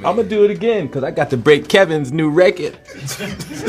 I'ma do it again, because I got to break Kevin's new record.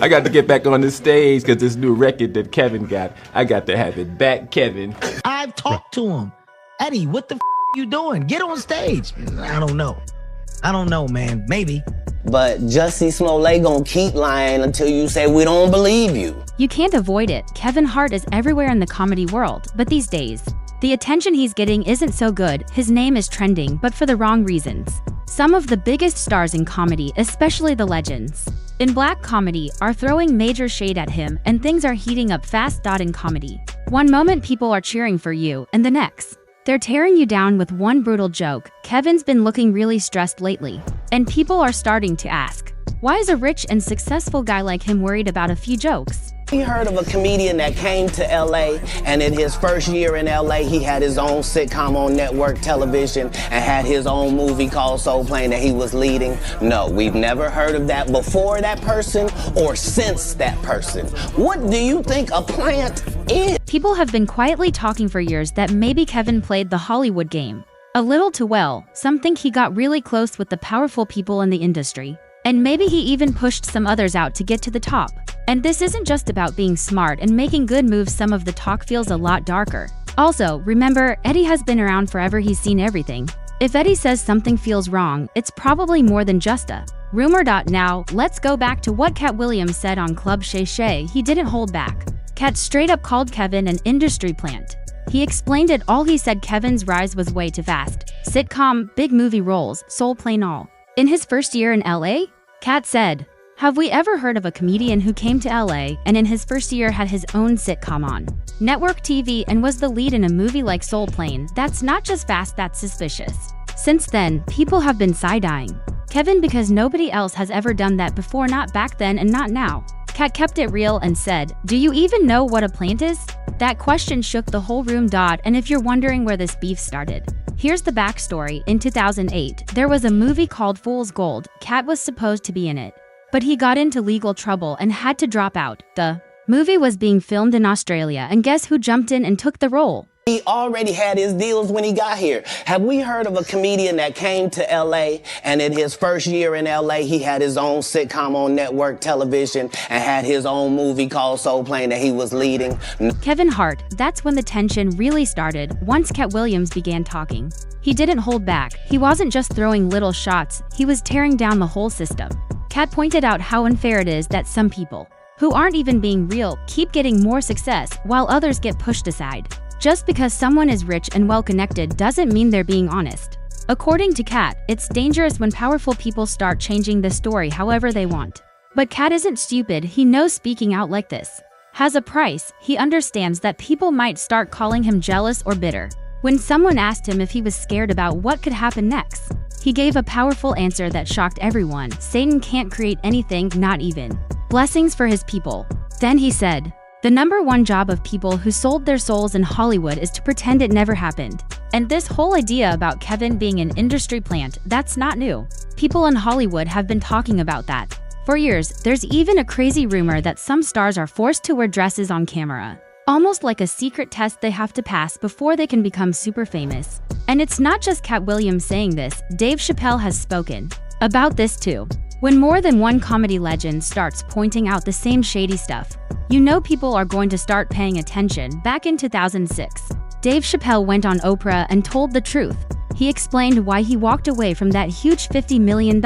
I got to get back on the stage, because this new record that Kevin got, I got to have it back, Kevin. I've talked to him. Eddie, what the you doing? Get on stage. I don't know, man. Maybe. But Jussie Smollett gonna keep lying until you say we don't believe you. You can't avoid it. Kevin Hart is everywhere in the comedy world, but these days, the attention he's getting isn't so good. His name is trending, but for the wrong reasons. Some of the biggest stars in comedy, especially the legends in black comedy, are throwing major shade at him, and things are heating up fast. In comedy, one moment people are cheering for you, and the next, they're tearing you down with one brutal joke. Kevin's been looking really stressed lately, and people are starting to ask, why is a rich and successful guy like him worried about a few jokes? You heard of a comedian that came to LA, and in his first year in LA, he had his own sitcom on network television and had his own movie called Soul Plane that he was leading? No, we've never heard of that before that person or since that person. What do you think a plant is? People have been quietly talking for years that maybe Kevin played the Hollywood game a little too well. Some think he got really close with the powerful people in the industry, and maybe he even pushed some others out to get to the top. And this isn't just about being smart and making good moves. Some of the talk feels a lot darker. Also, remember, Eddie has been around forever. He's seen everything. If Eddie says something feels wrong, it's probably more than just a rumor. Now, let's go back to what Katt Williams said on Club Shay Shay. He didn't hold back. Katt straight up called Kevin an industry plant. He explained it all. He said Kevin's rise was way too fast. Sitcom, big movie roles, Soul Plane all. In his first year in LA, Katt said, have we ever heard of a comedian who came to LA and in his first year had his own sitcom on network TV and was the lead in a movie like Soul Plane? That's not just fast, that's suspicious. Since then, people have been side-eyeing Kevin because nobody else has ever done that before, not back then and not now. Katt kept it real and said, do you even know what a plant is? That question shook the whole room. And if you're wondering where this beef started, here's the backstory. In 2008, there was a movie called Fool's Gold. Katt was supposed to be in it, but he got into legal trouble and had to drop out. The movie was being filmed in Australia, and guess who jumped in and took the role? He already had his deals when he got here. Have we heard of a comedian that came to LA and in his first year in LA, he had his own sitcom on network television and had his own movie called Soul Plane that he was leading? Kevin Hart. That's when the tension really started. Once Katt Williams began talking, he didn't hold back. He wasn't just throwing little shots, he was tearing down the whole system. Katt pointed out how unfair it is that some people, who aren't even being real, keep getting more success while others get pushed aside. Just because someone is rich and well-connected doesn't mean they're being honest. According to Katt, it's dangerous when powerful people start changing the story however they want. But Katt isn't stupid. He knows speaking out like this has a price. He understands that people might start calling him jealous or bitter. When someone asked him if he was scared about what could happen next, he gave a powerful answer that shocked everyone. Satan can't create anything, not even blessings for his people. Then he said, the number one job of people who sold their souls in Hollywood is to pretend it never happened. And this whole idea about Kevin being an industry plant, that's not new. People in Hollywood have been talking about that for years. There's even a crazy rumor that some stars are forced to wear dresses on camera, almost like a secret test they have to pass before they can become super famous. And it's not just Katt Williams saying this. Dave Chappelle has spoken about this too. When more than one comedy legend starts pointing out the same shady stuff, you know people are going to start paying attention. Back in 2006, Dave Chappelle went on Oprah and told the truth. He explained why he walked away from that huge $50 million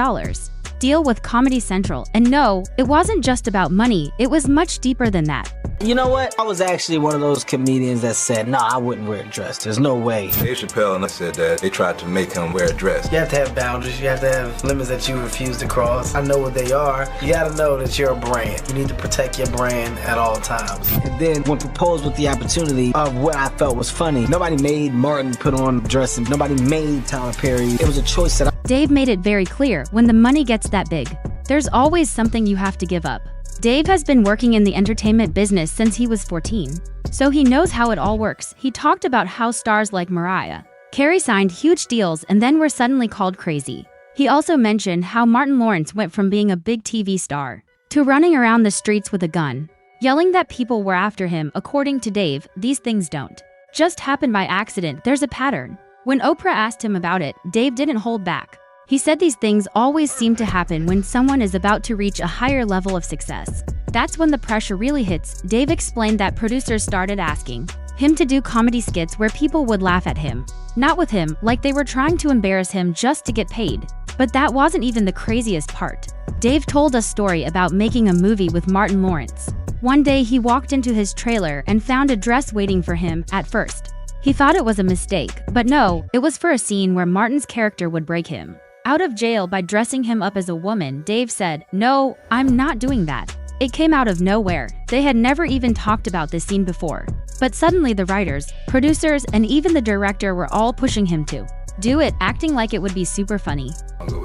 deal with Comedy Central. And no, it wasn't just about money, it was much deeper than that. You know what? I was actually one of those comedians that said, no, I wouldn't wear a dress. There's no way. Dave Chappelle and I said that they tried to make him wear a dress. You have to have boundaries. You have to have limits that you refuse to cross. I know what they are. You gotta know that you're a brand. You need to protect your brand at all times. And then when proposed with the opportunity of what I felt was funny, nobody made Martin put on a dress and nobody made Tyler Perry. It was a choice that Dave made it very clear, when the money gets that big, there's always something you have to give up. Dave has been working in the entertainment business since he was 14, so he knows how it all works. He talked about how stars like Mariah Carey signed huge deals and then were suddenly called crazy. He also mentioned how Martin Lawrence went from being a big TV star to running around the streets with a gun, yelling that people were after him. According to Dave, these things don't just happen by accident, there's a pattern. When Oprah asked him about it, Dave didn't hold back. He said these things always seem to happen when someone is about to reach a higher level of success. That's when the pressure really hits. Dave explained that producers started asking him to do comedy skits where people would laugh at him. Not with him, like they were trying to embarrass him just to get paid. But that wasn't even the craziest part. Dave told a story about making a movie with Martin Lawrence. One day he walked into his trailer and found a dress waiting for him. At first, he thought it was a mistake, but no, it was for a scene where Martin's character would break him out of jail by dressing him up as a woman. Dave said, "No, I'm not doing that." It came out of nowhere. They had never even talked about this scene before. But suddenly the writers, producers, and even the director were all pushing him to do it, acting like it would be super funny.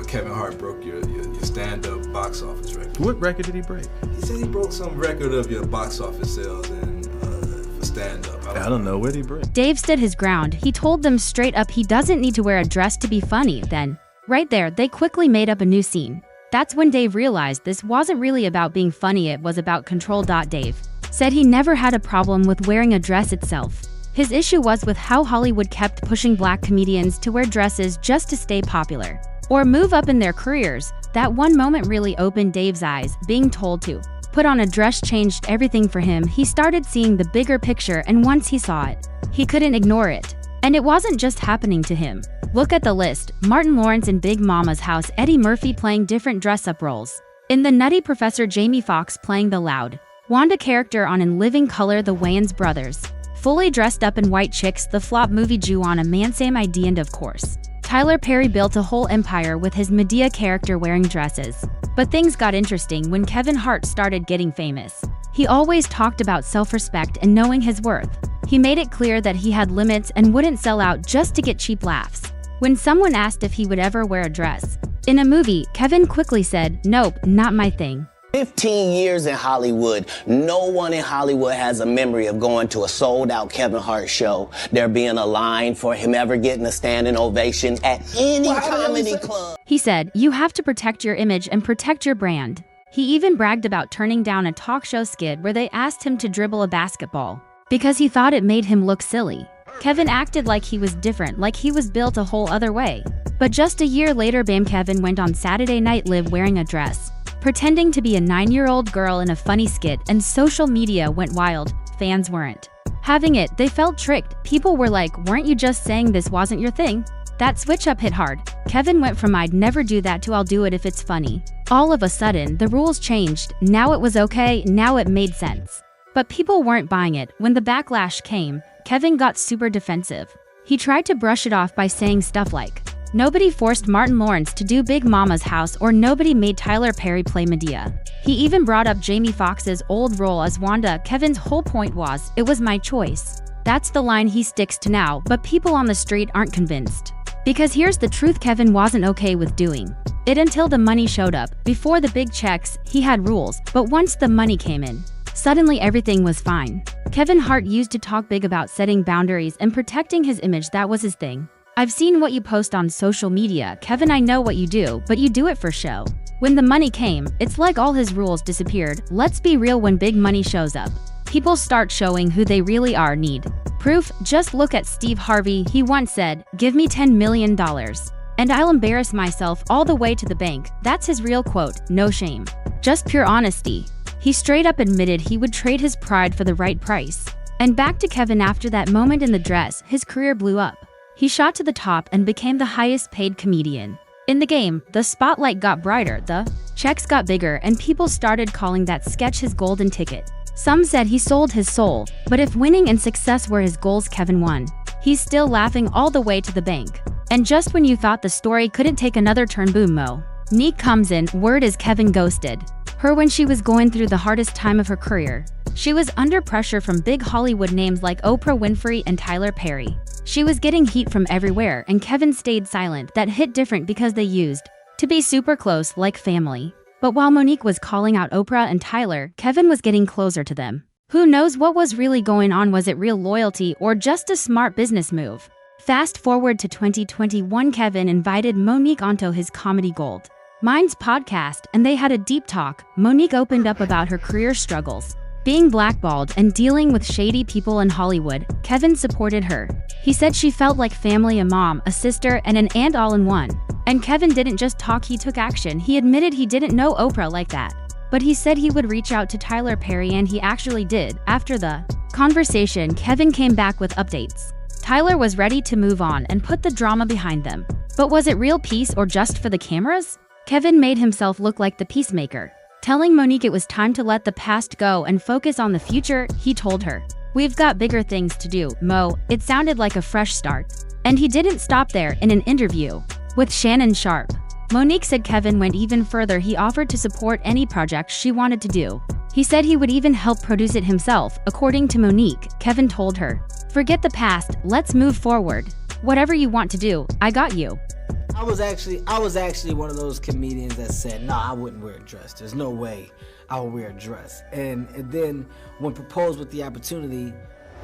Kevin Hart broke your stand-up box office record. What record did he break? He said he broke some record of your box office sales and for stand-up. I don't know. What did he break? Dave stood his ground. He told them straight up he doesn't need to wear a dress to be funny. Then, right there, they quickly made up a new scene. That's when Dave realized this wasn't really about being funny, it was about control. Dave said he never had a problem with wearing a dress itself. His issue was with how Hollywood kept pushing black comedians to wear dresses just to stay popular or move up in their careers. That one moment really opened Dave's eyes. Being told to put on a dress changed everything for him. He started seeing the bigger picture, and once he saw it, he couldn't ignore it. And it wasn't just happening to him. Look at the list: Martin Lawrence in Big Mama's House, Eddie Murphy playing different dress-up roles. In The Nutty Professor, Jamie Foxx playing the loud Wanda character on In Living Color, the Wayans brothers fully dressed up in white chicks, the flop movie Ju-On a Man, same idea. And of course, Tyler Perry built a whole empire with his Medea character wearing dresses. But things got interesting when Kevin Hart started getting famous. He always talked about self-respect and knowing his worth. He made it clear that he had limits and wouldn't sell out just to get cheap laughs. When someone asked if he would ever wear a dress in a movie, Kevin quickly said, "Nope, not my thing." 15 years in Hollywood, no one in Hollywood has a memory of going to a sold-out Kevin Hart show, there being a line for him ever getting a standing ovation at any comedy club. He said, "You have to protect your image and protect your brand." He even bragged about turning down a talk show skit where they asked him to dribble a basketball because he thought it made him look silly. Kevin acted like he was different, like he was built a whole other way. But just a year later, bam, Kevin went on Saturday Night Live wearing a dress, pretending to be a 9-year-old girl in a funny skit, and social media went wild. Fans weren't having it. They felt tricked. People were like, "Weren't you just saying this wasn't your thing?" That switch up hit hard. Kevin went from "I'd never do that" to "I'll do it if it's funny." All of a sudden, the rules changed. Now it was okay, now it made sense. But people weren't buying it. When the backlash came, Kevin got super defensive. He tried to brush it off by saying stuff like, "Nobody forced Martin Lawrence to do Big Mama's House," or "Nobody made Tyler Perry play Medea." He even brought up Jamie Foxx's old role as Wanda. Kevin's whole point was, "It was my choice." That's the line he sticks to now, but people on the street aren't convinced. Because here's the truth, Kevin wasn't okay with doing it until the money showed up. Before the big checks, he had rules, but once the money came in, suddenly everything was fine. Kevin Hart used to talk big about setting boundaries and protecting his image. That was his thing. "I've seen what you post on social media, Kevin, I know what you do, but you do it for show." When the money came, it's like all his rules disappeared. Let's be real, when big money shows up, people start showing who they really are. Need proof? Just look at Steve Harvey. He once said, "Give me $10 million, and I'll embarrass myself all the way to the bank." That's his real quote. No shame, just pure honesty. He straight up admitted he would trade his pride for the right price. And back to Kevin, after that moment in the dress, his career blew up. He shot to the top and became the highest paid comedian in the game. The spotlight got brighter, the checks got bigger, and people started calling that sketch his golden ticket. Some said he sold his soul, but if winning and success were his goals, Kevin won. He's still laughing all the way to the bank. And just when you thought the story couldn't take another turn, boom, Monique comes in. Word is Kevin ghosted her when she was going through the hardest time of her career. She was under pressure from big Hollywood names like Oprah Winfrey and Tyler Perry. She was getting heat from everywhere, and Kevin stayed silent. That hit different because they used to be super close, like family. But while Monique was calling out Oprah and Tyler, Kevin was getting closer to them. Who knows what was really going on? Was it real loyalty or just a smart business move? Fast forward to 2021, Kevin invited Monique onto his Comedy Gold Minds podcast, and they had a deep talk. Monique opened up about her career struggles, Being blackballed and dealing with shady people in Hollywood, Kevin supported her. He said she felt like family, a mom, a sister, and an aunt all in one. And Kevin didn't just talk, he took action. He admitted he didn't know Oprah like that. But he said he would reach out to Tyler Perry, and he actually did. After the conversation, Kevin came back with updates. Tyler was ready to move on and put the drama behind them. But was it real peace or just for the cameras? Kevin made himself look like the peacemaker, telling Monique it was time to let the past go and focus on the future. He told her, "We've got bigger things to do, Mo." It sounded like a fresh start. And he didn't stop there. In an interview with Shannon Sharp, Monique said Kevin went even further. He offered to support any project she wanted to do. He said he would even help produce it himself. According to Monique, Kevin told her, "Forget the past, let's move forward. Whatever you want to do, I got you." I was actually one of those comedians that said, "No, I wouldn't wear a dress. There's no way I would wear a dress." And then when proposed with the opportunity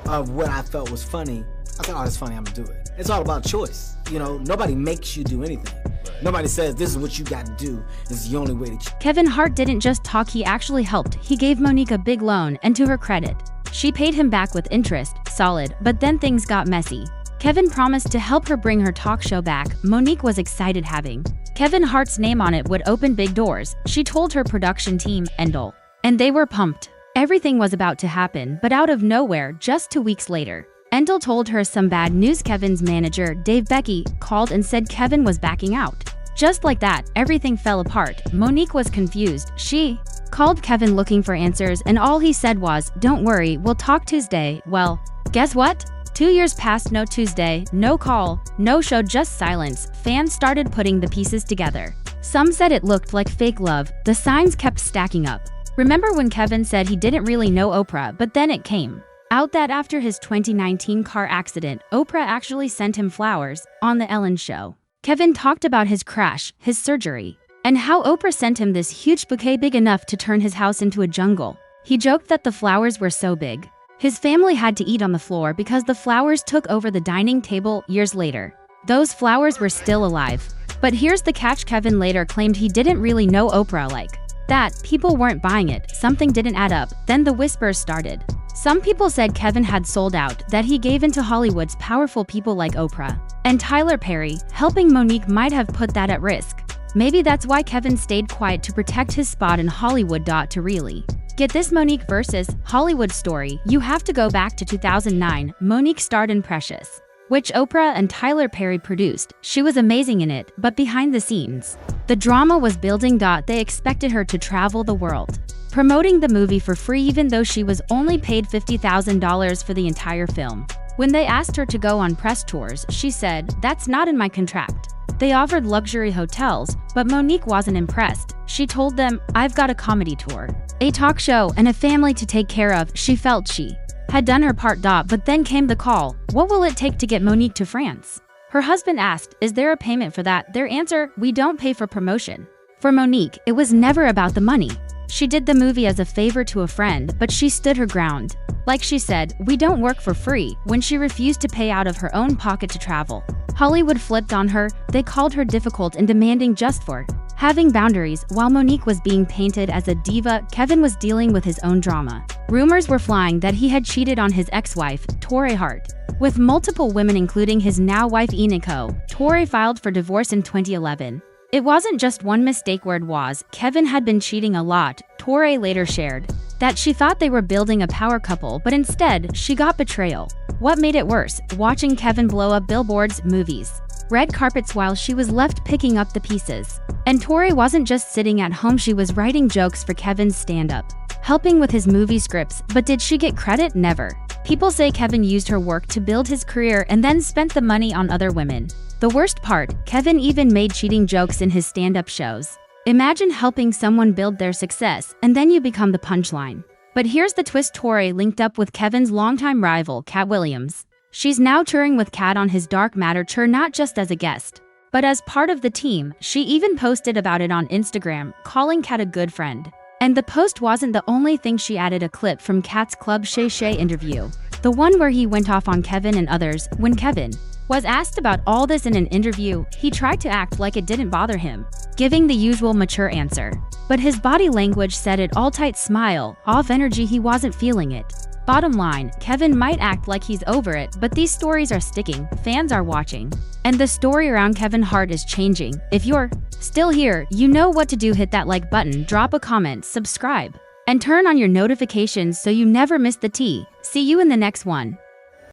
of what I felt was funny, I thought, "Oh, that's funny, I'm gonna do it." It's all about choice. You know, nobody makes you do anything. Nobody says this is what you got to do. This is the only way to. Kevin Hart didn't just talk, he actually helped. He gave Monique a big loan, and to her credit, she paid him back with interest. Solid. But then things got messy. Kevin promised to help her bring her talk show back. Monique was excited. Having Kevin Hart's name on it would open big doors. She told her production team, Endel, and they were pumped. Everything was about to happen, but out of nowhere, just 2 weeks later, Endel told her some bad news. Kevin's manager, Dave Becky, called and said Kevin was backing out. Just like that, everything fell apart. Monique was confused. She called Kevin looking for answers, and all he said was, "Don't worry, we'll talk Tuesday." Well, guess what? 2 years passed, no Tuesday, no call, no show, just silence. Fans started putting the pieces together. Some said it looked like fake love. The signs kept stacking up. Remember when Kevin said he didn't really know Oprah, but then it came out that after his 2019 car accident, Oprah actually sent him flowers on The Ellen Show. Kevin talked about his crash, his surgery, and how Oprah sent him this huge bouquet big enough to turn his house into a jungle. He joked that the flowers were so big, his family had to eat on the floor because the flowers took over the dining table. Years later, those flowers were still alive. But here's the catch: Kevin later claimed he didn't really know Oprah like that. People weren't buying it. Something didn't add up. Then the whispers started. Some people said Kevin had sold out, that he gave in to Hollywood's powerful people like Oprah and Tyler Perry. Helping Monique might have put that at risk. Maybe that's why Kevin stayed quiet, to protect his spot in Hollywood. To really get this Monique versus Hollywood story, you have to go back to 2009. Monique starred in Precious, which Oprah and Tyler Perry produced. She was amazing in it, but behind the scenes, the drama was building. They expected her to travel the world, promoting the movie for free, even though she was only paid $50,000 for the entire film. When they asked her to go on press tours, she said, "That's not in my contract." They offered luxury hotels, but Monique wasn't impressed. She told them, "I've got a comedy tour, a talk show, and a family to take care of." She felt she had done her part. But then came the call. What will it take to get Monique to France? Her husband asked, "Is there a payment for that?" Their answer, "We don't pay for promotion." For Monique, it was never about the money. She did the movie as a favor to a friend, but she stood her ground. Like she said, "We don't work for free." When she refused to pay out of her own pocket to travel, Hollywood flipped on her. They called her difficult and demanding just for having boundaries. While Monique was being painted as a diva, Kevin was dealing with his own drama. Rumors were flying that he had cheated on his ex-wife, Torrey Hart, with multiple women, including his now wife Eniko. Torrey filed for divorce in 2011. It wasn't just one mistake. Word was, Kevin had been cheating a lot. Torrey later shared that she thought they were building a power couple, but instead, she got betrayal. What made it worse? Watching Kevin blow up billboards, movies, red carpets, while she was left picking up the pieces. And Torrey wasn't just sitting at home, she was writing jokes for Kevin's stand-up, helping with his movie scripts. But did she get credit? Never. People say Kevin used her work to build his career and then spent the money on other women. The worst part, Kevin even made cheating jokes in his stand-up shows. Imagine helping someone build their success, and then you become the punchline. But here's the twist: Torrey linked up with Kevin's longtime rival, Katt Williams. She's now touring with Katt on his Dark Matter tour, not just as a guest, but as part of the team. She even posted about it on Instagram, calling Katt a good friend. And the post wasn't the only thing. She added a clip from Katt's Club Shay Shay interview, the one where he went off on Kevin and others. When Kevin Was asked about all this in an interview, he tried to act like it didn't bother him, giving the usual mature answer. But his body language said it all. Tight smile, off energy, he wasn't feeling it. Bottom line, Kevin might act like he's over it, but these stories are sticking, fans are watching. And the story around Kevin Hart is changing. If you're still here, you know what to do. Hit that like button, drop a comment, subscribe, and turn on your notifications so you never miss the tea. See you in the next one.